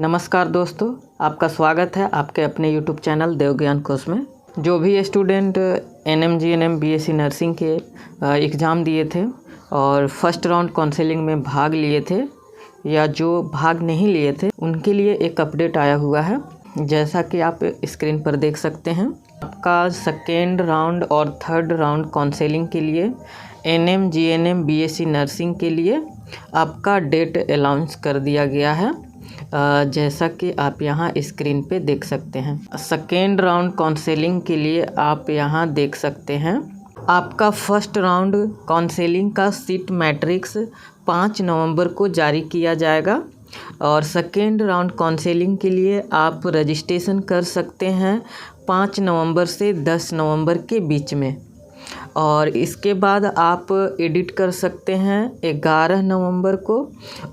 नमस्कार दोस्तों, आपका स्वागत है आपके अपने YouTube चैनल देवज्ञान कोर्स में। जो भी student NM GNM BSc nursing के एग्ज़ाम दिए थे और फर्स्ट राउंड काउंसलिंग में भाग लिए थे या जो भाग नहीं लिए थे उनके लिए एक अपडेट आया हुआ है। जैसा कि आप स्क्रीन पर देख सकते हैं, आपका सेकेंड राउंड और थर्ड राउंड काउंसलिंग के लिए NM GNM BSc नर्सिंग के लिए आपका डेट अनाउंस कर दिया गया है। जैसा कि आप यहाँ स्क्रीन पे देख सकते हैं, सेकेंड राउंड काउंसलिंग के लिए आप यहाँ देख सकते हैं आपका फर्स्ट राउंड काउंसलिंग का सीट मैट्रिक्स 5 नवंबर को जारी किया जाएगा और सेकेंड राउंड काउंसलिंग के लिए आप रजिस्ट्रेशन कर सकते हैं 5 नवंबर से 10 नवंबर के बीच में, और इसके बाद आप एडिट कर सकते हैं 11 नवंबर को,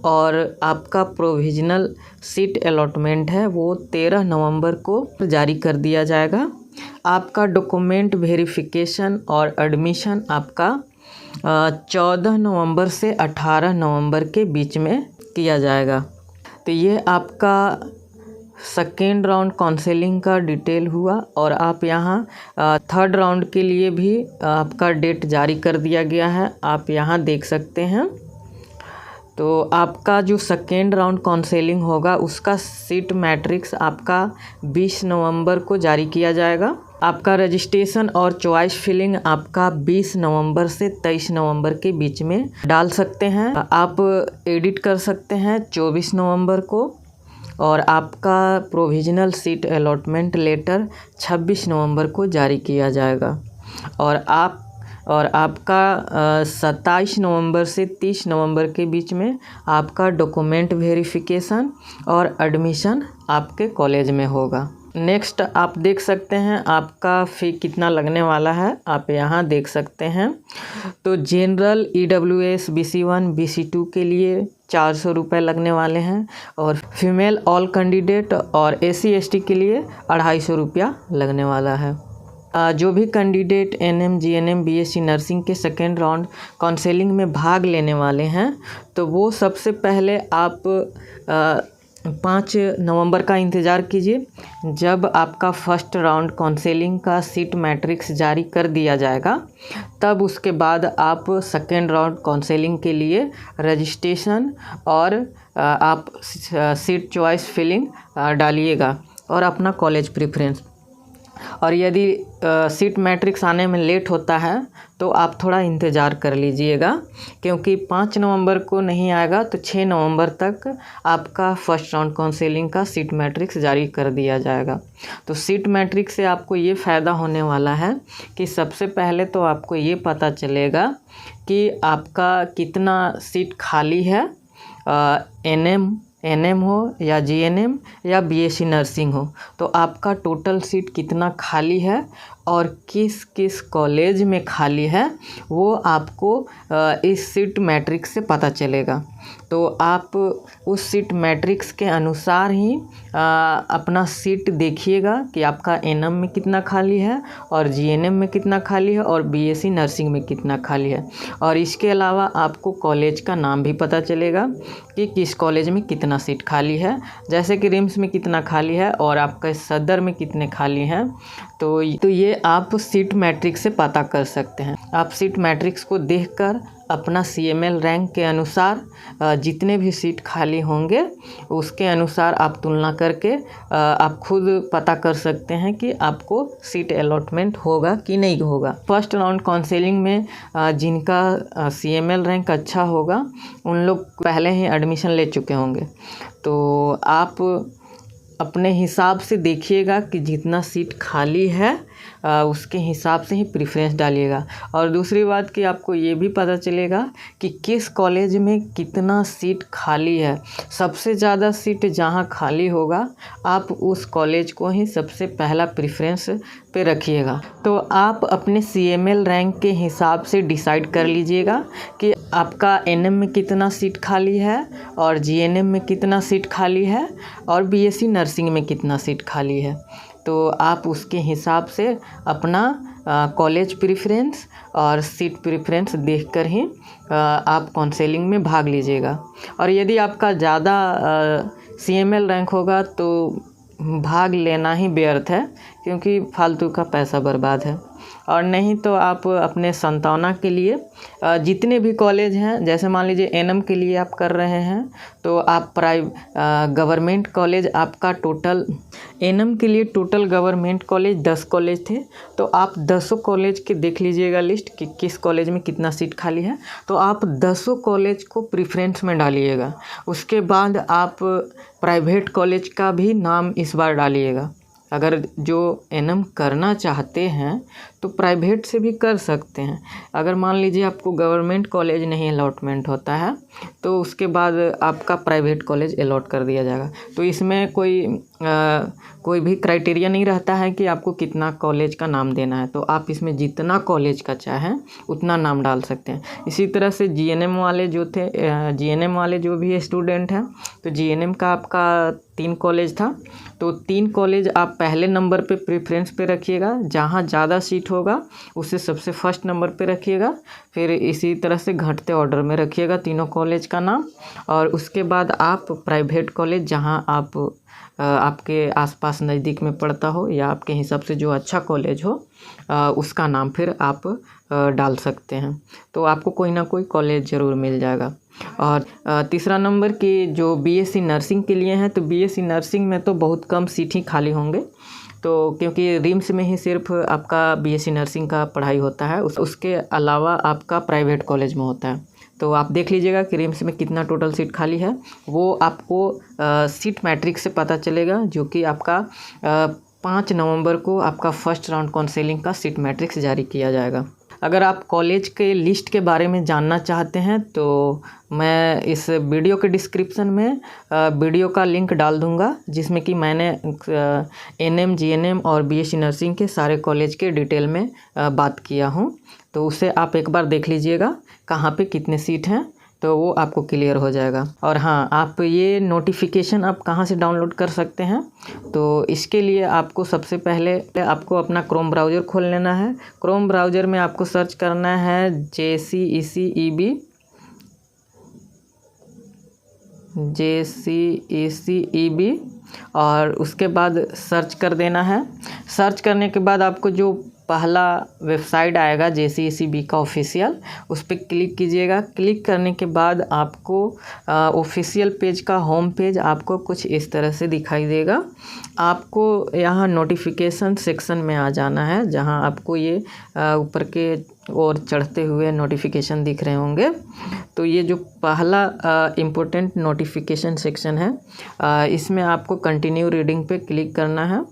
और आपका प्रोविजनल सीट अलॉटमेंट है वो 13 नवंबर को जारी कर दिया जाएगा। आपका डॉक्यूमेंट वेरिफिकेशन और एडमिशन आपका 14 नवंबर से 18 नवंबर के बीच में किया जाएगा। तो ये आपका सेकेंड राउंड काउंसलिंग का डिटेल हुआ, और आप यहाँ थर्ड राउंड के लिए भी आपका डेट जारी कर दिया गया है, आप यहाँ देख सकते हैं। तो आपका जो सेकेंड राउंड काउंसलिंग होगा उसका सीट मैट्रिक्स आपका 20 नवंबर को जारी किया जाएगा। आपका रजिस्ट्रेशन और चॉइस फिलिंग आपका 20 नवंबर से 23 नवंबर के बीच में डाल सकते हैं। आप एडिट कर सकते हैं 24 नवंबर को, और आपका प्रोविजनल सीट अलॉटमेंट लेटर 26 नवंबर को जारी किया जाएगा। और आपका 27 नवंबर से 30 नवंबर के बीच में आपका डॉक्यूमेंट वेरिफिकेशन और एडमिशन आपके कॉलेज में होगा। नेक्स्ट आप देख सकते हैं आपका फ़ी कितना लगने वाला है, आप यहाँ देख सकते हैं। तो जनरल EWS BC1 BC2 के लिए 400 रुपये लगने वाले हैं, और फीमेल ऑल कैंडिडेट और SC ST के लिए 250 रुपया लगने वाला है। जो भी candidate NM GNM BSc nursing के सेकेंड राउंड काउंसलिंग में भाग लेने वाले हैं तो वो सबसे पहले आप 5 नवंबर का इंतज़ार कीजिए, जब आपका फर्स्ट राउंड काउंसलिंग का सीट मैट्रिक्स जारी कर दिया जाएगा। तब उसके बाद आप सेकेंड राउंड काउंसलिंग के लिए रजिस्ट्रेशन और आप सीट चॉइस फिलिंग डालिएगा और अपना कॉलेज प्रेफरेंस। और यदि सीट मैट्रिक्स आने में लेट होता है तो आप थोड़ा इंतज़ार कर लीजिएगा, क्योंकि 5 नवंबर को नहीं आएगा तो 6 नवंबर तक आपका फर्स्ट राउंड काउंसलिंग का सीट मैट्रिक्स जारी कर दिया जाएगा। तो सीट मैट्रिक्स से आपको ये फ़ायदा होने वाला है कि सबसे पहले तो आपको ये पता चलेगा कि आपका कितना सीट खाली है, NM हो या GNM या BSc नर्सिंग हो, तो आपका टोटल सीट कितना खाली है और किस किस कॉलेज में खाली है वो आपको इस सीट मैट्रिक्स से पता चलेगा। तो आप उस सीट मैट्रिक्स के अनुसार ही अपना सीट देखिएगा कि आपका NM में कितना खाली है और GNM में कितना खाली है और BSc नर्सिंग में कितना खाली है। और इसके अलावा आपको कॉलेज का नाम भी पता चलेगा कि किस कॉलेज में कितना सीट खाली है, जैसे कि रिम्स में कितना खाली है और आपका सदर में कितने खाली हैं। तो ये आप सीट मैट्रिक्स से पता कर सकते हैं। आप सीट मैट्रिक्स को देखकर अपना CML रैंक के अनुसार जितने भी सीट खाली होंगे उसके अनुसार आप तुलना करके आप खुद पता कर सकते हैं कि आपको सीट अलॉटमेंट होगा कि नहीं होगा। फर्स्ट राउंड काउंसलिंग में जिनका CML रैंक अच्छा होगा उन लोग पहले ही एडमिशन ले चुके होंगे। तो आप अपने हिसाब से देखिएगा कि जितना सीट खाली है उसके हिसाब से ही प्रेफरेंस डालिएगा। और दूसरी बात कि आपको ये भी पता चलेगा कि किस कॉलेज में कितना सीट खाली है। सबसे ज़्यादा सीट जहाँ खाली होगा आप उस कॉलेज को ही सबसे पहला प्रेफरेंस पे रखिएगा। तो आप अपने CML रैंक के हिसाब से डिसाइड कर लीजिएगा कि आपका NM में कितना सीट खाली है और GNM में कितना सीट खाली है और BSc नर्सिंग में कितना सीट खाली है। तो आप उसके हिसाब से अपना कॉलेज प्रेफरेंस और सीट प्रेफरेंस देखकर ही आप काउंसलिंग में भाग लीजिएगा। और यदि आपका ज़्यादा CML रैंक होगा तो भाग लेना ही व्यर्थ है, क्योंकि फालतू का पैसा बर्बाद है। और नहीं तो आप अपने संतावना के लिए जितने भी कॉलेज हैं, जैसे मान लीजिए एनएम के लिए आप कर रहे हैं तो आप गवर्नमेंट कॉलेज आपका टोटल, एनएम के लिए टोटल गवर्नमेंट कॉलेज 10 कॉलेज थे, तो आप 10 कॉलेज के देख लीजिएगा लिस्ट कि किस कॉलेज में कितना सीट खाली है, तो आप 10 कॉलेज को प्रेफरेंस में डालिएगा। उसके बाद आप प्राइवेट कॉलेज का भी नाम इस बार डालिएगा। अगर जो एनएम करना चाहते हैं तो प्राइवेट से भी कर सकते हैं। अगर मान लीजिए आपको गवर्नमेंट कॉलेज नहीं अलॉटमेंट होता है तो उसके बाद आपका प्राइवेट कॉलेज अलॉट कर दिया जाएगा। तो इसमें कोई भी क्राइटेरिया नहीं रहता है कि आपको कितना कॉलेज का नाम देना है, तो आप इसमें जितना कॉलेज का चाहें उतना नाम डाल सकते हैं। इसी तरह से जीएनएम वाले जो भी स्टूडेंट हैं, तो जीएनएम का आपका 3 कॉलेज था, तो 3 कॉलेज आप पहले नंबर पे प्रेफरेंस पे रखिएगा। जहाँ ज़्यादा सीट होगा उसे सबसे फर्स्ट नंबर पे रखिएगा। फिर इसी तरह से घटते ऑर्डर में रखिएगा तीनों कॉलेज का नाम। और उसके बाद आप प्राइवेट कॉलेज जहाँ आपके आसपास नज़दीक में पड़ता हो या आपके हिसाब से जो अच्छा कॉलेज हो उसका नाम फिर आप डाल सकते हैं। तो आपको कोई ना कोई कॉलेज ज़रूर मिल जाएगा। और तीसरा नंबर कि जो बीएससी नर्सिंग के लिए हैं, तो बीएससी नर्सिंग में तो बहुत कम सीट ही खाली होंगे, तो क्योंकि रिम्स में ही सिर्फ आपका बीएससी नर्सिंग का पढ़ाई होता है, उसके अलावा आपका प्राइवेट कॉलेज में होता है। तो आप देख लीजिएगा कि रिम्स में कितना टोटल सीट खाली है, वो आपको सीट मैट्रिक्स से पता चलेगा, जो कि आपका 5 नवंबर को आपका फर्स्ट राउंड काउंसलिंग का सीट मैट्रिक्स जारी किया जाएगा। अगर आप कॉलेज के लिस्ट के बारे में जानना चाहते हैं तो मैं इस वीडियो के डिस्क्रिप्शन में वीडियो का लिंक डाल दूंगा, जिसमें कि मैंने एनएम, जीएनएम और बीएससी नर्सिंग के सारे कॉलेज के डिटेल में बात किया हूं। तो उसे आप एक बार देख लीजिएगा कहाँ पे कितने सीट हैं, तो वो आपको क्लियर हो जाएगा। और हाँ, आप ये नोटिफिकेशन आप कहाँ से डाउनलोड कर सकते हैं, तो इसके लिए आपको सबसे पहले आपको अपना क्रोम ब्राउज़र खोल लेना है। क्रोम ब्राउज़र में आपको सर्च करना है JCECEB और उसके बाद सर्च कर देना है। सर्च करने के बाद आपको जो पहला वेबसाइट आएगा JCECB का ऑफिशियल, उस पर क्लिक कीजिएगा। क्लिक करने के बाद आपको ऑफिशियल पेज का होम पेज आपको कुछ इस तरह से दिखाई देगा। आपको यहाँ नोटिफिकेशन सेक्शन में आ जाना है, जहाँ आपको ये ऊपर के और चढ़ते हुए नोटिफिकेशन दिख रहे होंगे। तो ये जो पहला इम्पोर्टेंट नोटिफिकेशन सेक्शन है, इसमें आपको कंटिन्यू रीडिंग पे क्लिक करना है।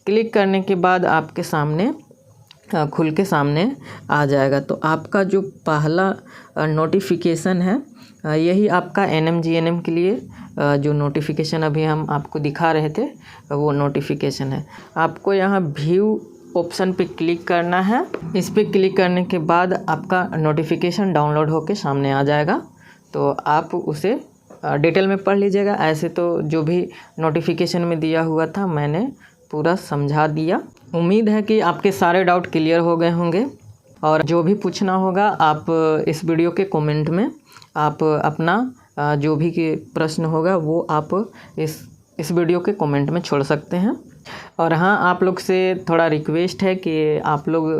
क्लिक करने के बाद आपके सामने खुल के सामने आ जाएगा। तो आपका जो पहला नोटिफिकेशन है, यही आपका एनएम जीएनएम के लिए जो नोटिफिकेशन अभी हम आपको दिखा रहे थे, वो नोटिफिकेशन है। आपको यहाँ व्यू ऑप्शन पे क्लिक करना है। इस पे क्लिक करने के बाद आपका नोटिफिकेशन डाउनलोड होके सामने आ जाएगा, तो आप उसे डिटेल में पढ़ लीजिएगा। ऐसे तो जो भी नोटिफिकेशन में दिया हुआ था मैंने पूरा समझा दिया। उम्मीद है कि आपके सारे डाउट क्लियर हो गए होंगे, और जो भी पूछना होगा आप इस वीडियो के कमेंट में आप अपना जो भी प्रश्न होगा वो आप इस वीडियो के कमेंट में छोड़ सकते हैं। और हाँ, आप लोग से थोड़ा रिक्वेस्ट है कि आप लोग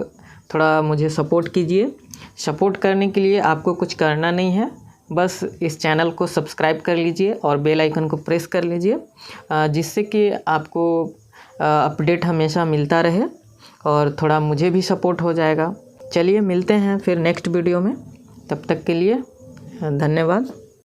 थोड़ा मुझे सपोर्ट कीजिए। सपोर्ट करने के लिए आपको कुछ करना नहीं है, बस इस चैनल को सब्सक्राइब कर लीजिए और बेल आइकन को प्रेस कर लीजिए, जिससे कि आपको अपडेट हमेशा मिलता रहे और थोड़ा मुझे भी सपोर्ट हो जाएगा। चलिए मिलते हैं फिर नेक्स्ट वीडियो में, तब तक के लिए धन्यवाद।